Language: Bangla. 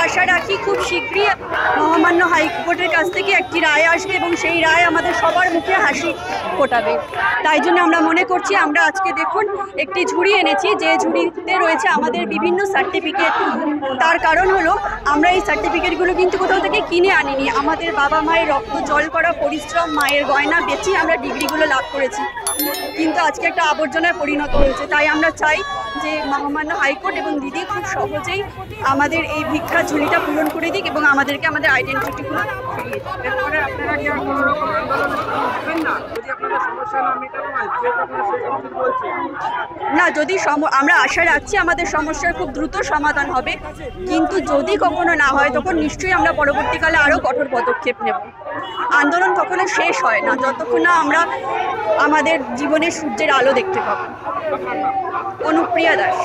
আশা রাখি খুব শীঘ্রই মহামান্য হাইকোর্টের কাছ থেকে একটি রায় আসবে এবং সেই রায় আমাদের সবার মুখে হাসি ফোটাবে। তাই জন্য আমরা মনে করছি, আমরা আজকে দেখুন একটি ঝুড়ি এনেছি, যে ঝুড়িতে রয়েছে আমাদের বিভিন্ন সার্টিফিকেট। তার কারণ হলো আমরা এই সার্টিফিকেটগুলো কিন্তু কোথাও থেকে কিনে আনিনি, আমাদের বাবা মায়ের রক্ত জল করা পরিশ্রম, মায়ের গয়না বেচে আমরা ডিগ্রিগুলো লাভ করেছি, কিন্তু আজকে একটা আবর্জনায় পরিণত হয়েছে। তাই আমরা চাই যে মহামান্য হাইকোর্ট এবং দিদি খুব সহজেই আমাদের এই ভিক্ষার ঝুলিটা পূরণ করে দিক এবং আমাদেরকে আমাদের আইডেন্টিটিগুলো না। যদি আমরা আশা রাখছি আমাদের সমস্যার খুব দ্রুত সমাধান হবে, কিন্তু যদি কখনো না হয় তখন নিশ্চয়ই আমরা পরবর্তীকালে আরও কঠোর পদক্ষেপ নেব। আন্দোলন কখনো শেষ হয় না যতক্ষণ না আমরা আমাদের জীবনের সূর্যের আলো দেখতে পাবো। অনুপ্রিয়া দাস।